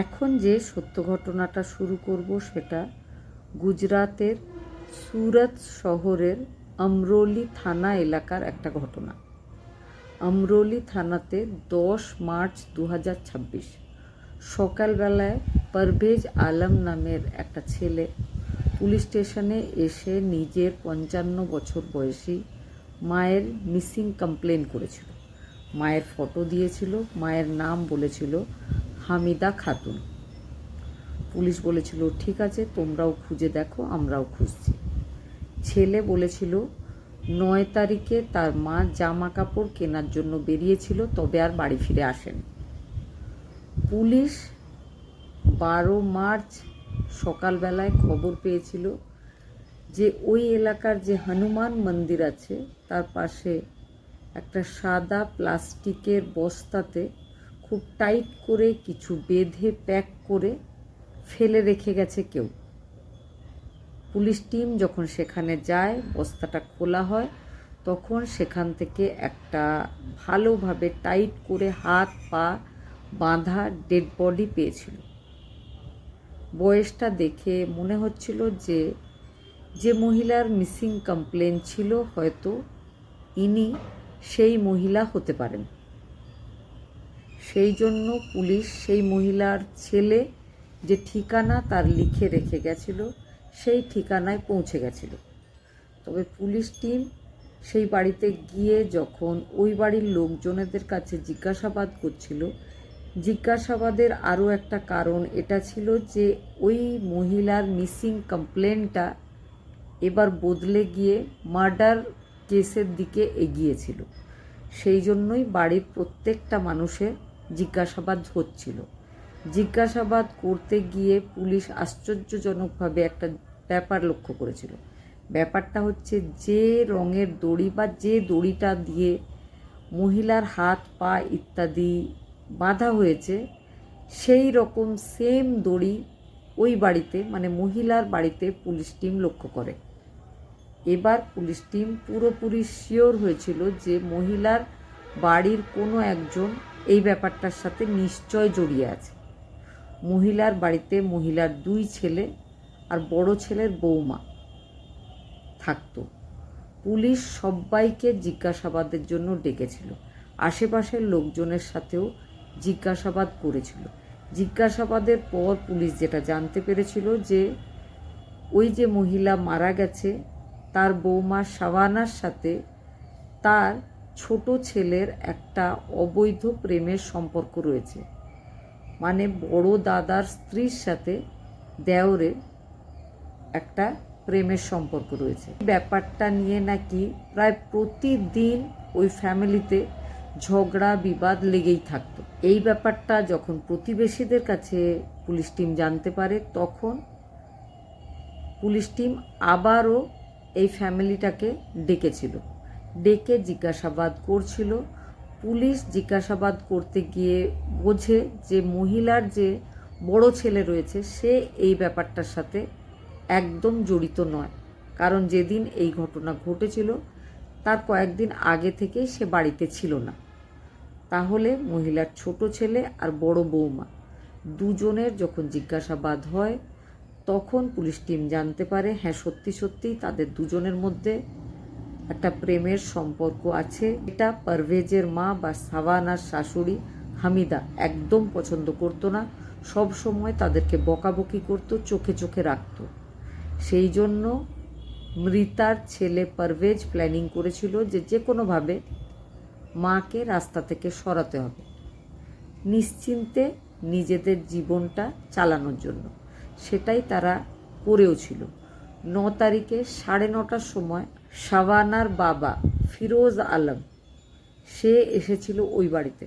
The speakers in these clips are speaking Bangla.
এখন যে সত্য ঘটনাটা শুরু করব সেটা গুজরাতের সুরত শহরের আমরোলি থানা এলাকার একটা ঘটনা। আমরোলি থানাতে 10 মার্চ 2026 সকালবেলায় পারভেজ আলম নামের একটা ছেলে পুলিশ স্টেশনে এসে নিজের 55 বছর বয়সী মায়ের মিসিং কমপ্লেন করেছিল। মায়ের ফটো দিয়েছিল, মায়ের নাম বলেছিল হামিদা খাতুন। পুলিশ বলেছিল ঠিক আছে, তোমরাও খুঁজে দেখো, আমরাও খুঁজছি। ছেলে বলেছিল 9 তারিখে তার মা জামা কাপড় কেনার জন্য বেরিয়েছিল, তবে আর বাড়ি ফিরে আসেনি। পুলিশ 12 মার্চ সকালবেলায় খবর পেয়েছিল যে ওই এলাকার যে হনুমান মন্দির আছে তার পাশে একটা সাদা প্লাস্টিকের বস্তাতে খুব টাইট করে কিছু বেঁধে প্যাক করে ফেলে রেখে গেছে কেউ। পুলিশ টিম যখন সেখানে যায়, বস্তাটা খোলা হয়, তখন সেখান থেকে একটা ভালোভাবে টাইট করে হাত পা বাঁধা ডেড বডি পেয়েছিল। বয়সটা দেখে মনে হচ্ছিল যে মহিলার মিসিং কমপ্লেন ছিল হয়তো ইনি সেই মহিলা হতে পারেন। সেই জন্য পুলিশ সেই মহিলার ছেলে যে ঠিকানা তার লিখে রেখে গেছিল সেই ঠিকানায় পৌঁছে গেছিল। তবে পুলিশ টিম সেই বাড়িতে গিয়ে যখন ওই বাড়ির লোকজনেদের কাছে জিজ্ঞাসাবাদ করছিল, জিজ্ঞাসাবাদের আরও একটা কারণ এটা ছিল যে ওই মহিলার মিসিং কমপ্লেনটা এবার বদলে গিয়ে মার্ডার কেসের দিকে এগিয়েছিল। সেই জন্যই বাড়ির প্রত্যেকটা মানুষের জিজ্ঞাসাবাদ হচ্ছিল। জিজ্ঞাসাবাদ করতে গিয়ে পুলিশ আশ্চর্যজনকভাবে একটা ব্যাপার লক্ষ্য করেছিল। ব্যাপারটা হচ্ছে যে রঙের দড়ি বা যে দড়িটা দিয়ে মহিলার হাত পা ইত্যাদি বাঁধা হয়েছে, সেই রকম সেম দড়ি ওই বাড়িতে মানে মহিলার বাড়িতে পুলিশ টিম লক্ষ্য করে। এবার পুলিশ টিম পুরোপুরি শিওর হয়েছিল যে মহিলার বাড়ির কোনো একজন এই ব্যাপারটার সাথে নিশ্চয় জড়িয়ে আছে। মহিলার বাড়িতে মহিলার 2 ছেলে আর বড় ছেলের বৌমা থাকতো। পুলিশ সবাইকে জিজ্ঞাসাবাদের জন্য ডেকেছিল, আশেপাশের লোকজনের সাথেও জিজ্ঞাসাবাদ করেছিল। জিজ্ঞাসাবাদের পর পুলিশ যেটা জানতে পেরেছিল যে ওই যে মহিলা মারা গেছে তার বৌমা শাবানার সাথে তার ছোট ছেলের একটা অবৈধ প্রেমের সম্পর্ক রয়েছে। মানে বড় দাদার স্ত্রীর সাথে দেওরের একটা প্রেমের সম্পর্ক রয়েছে। ব্যাপারটা নিয়ে নাকি প্রায় প্রতিদিন ওই ফ্যামিলিতে ঝগড়া বিবাদ লেগেই থাকতো। এই ব্যাপারটা যখন প্রতিবেশীদের কাছে পুলিশ টিম জানতে পারে, তখন পুলিশ টিম আবারও এই ফ্যামিলিটাকে ডেকেছিল, ডেকে জিজ্ঞাসাবাদ করছিল। পুলিশ জিজ্ঞাসাবাদ করতে গিয়ে বোঝে যে মহিলার যে বড় ছেলে রয়েছে সে এই ব্যাপারটার সাথে একদম জড়িত নয়, কারণ যেদিন এই ঘটনা ঘটেছিল তার কয়েকদিন আগে থেকেই সে বাড়িতে ছিল না। তাহলে মহিলার ছোট ছেলে আর বড় বৌমা দুজনের যখন জিজ্ঞাসাবাদ হয়, তখন পুলিশ টিম জানতে পারে হ্যাঁ সত্যি সত্যিই তাদের দুজনের মধ্যে একটা প্রেমের সম্পর্ক আছে। এটা পারভেজের মা বা শাবানার শাশুড়ি হামিদা একদম পছন্দ করতো না, সব সময় তাদেরকে বকাবকি করতো, চোখে চোখে রাখতো। সেই জন্য মৃতার ছেলে পারভেজ প্ল্যানিং করেছিল যে কোনোভাবে মাকে রাস্তা থেকে সরাতে হবে, নিশ্চিন্তে নিজেদের জীবনটা চালানোর জন্য। সেটাই তারা করেও ছিল। 9 তারিখে 9:30টার সময় শাবানার বাবা ফিরোজ আলম সে এসেছিল ওই বাড়িতে।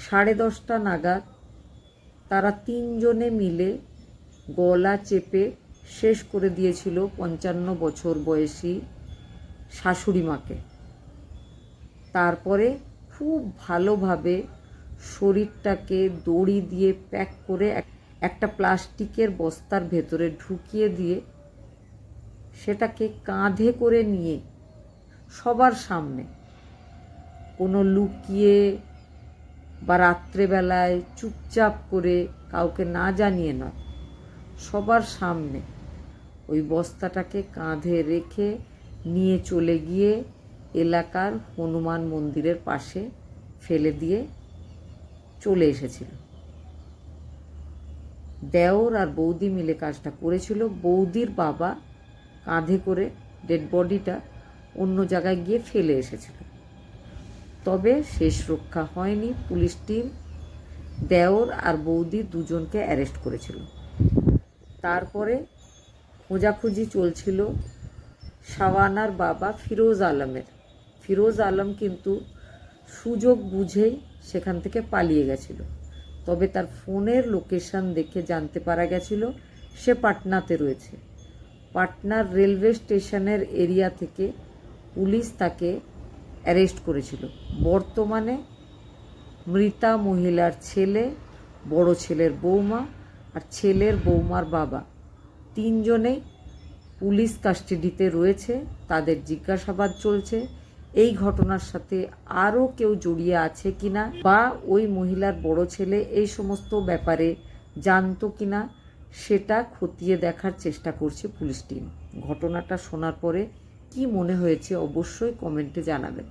10:30 নাগাদ তারা 3 জনে মিলে গলা চেপে শেষ করে দিয়েছিল 55 বছর বয়সী শাশুড়ি মাকে। তারপরে খুব ভালোভাবে শরীরটাকে দড়ি দিয়ে প্যাক করে একটা প্লাস্টিকের বস্তার ভেতরে ঢুকিয়ে দিয়ে সেটাকে কাঁধে করে নিয়ে সবার সামনে, কোনো লুকিয়ে বা রাত্রেবেলায় চুপচাপ করে কাউকে না জানিয়ে নয়, সবার সামনে ওই বস্তাটাকে কাঁধে রেখে নিয়ে চলে গিয়ে এলাকার হনুমান মন্দিরের পাশে ফেলে দিয়ে চলে এসেছিল। দেওর আর বৌদি মিলে কাজটা করেছিল। বৌদির বাবা কাঁধে করে ডেড বডিটা অন্য জায়গায় গিয়ে ফেলে এসেছিল। তবে শেষ রক্ষা হয়নি, পুলিশ টিম দেওর আর বৌদি দুজনকে অ্যারেস্ট করেছিল। তারপরে খোঁজাখুঁজি চলছিল শাবানার বাবা ফিরোজ আলমের। ফিরোজ আলম কিন্তু সুযোগ বুঝেই সেখান থেকে পালিয়ে গেছিল। তবে তার ফোনের লোকেশন দেখে জানতে পারা গেছিল সে পাটনাতে রয়েছে। পাটনার রেলওয়ে স্টেশনের এরিয়া থেকে পুলিশ তাকে অ্যারেস্ট করেছিল। বর্তমানে মৃতা মহিলার ছেলে, বড় ছেলের বৌমা আর ছেলের বৌমার বাবা তিনজনেই পুলিশ কাস্টাডিতে রয়েছে। তাদের জিজ্ঞাসাবাদ চলছে এই ঘটনার সাথে আরও কেউ জড়িয়ে আছে কিনা, বা ওই মহিলার বড় ছেলে এই সমস্ত ব্যাপারে জানতো কিনা সেটা খতিয়ে দেখার চেষ্টা করছে পুলিশ টিম। ঘটনাটা শোনার পরে কি মনে হয়েছে অবশ্যই কমেন্টে জানাবেন।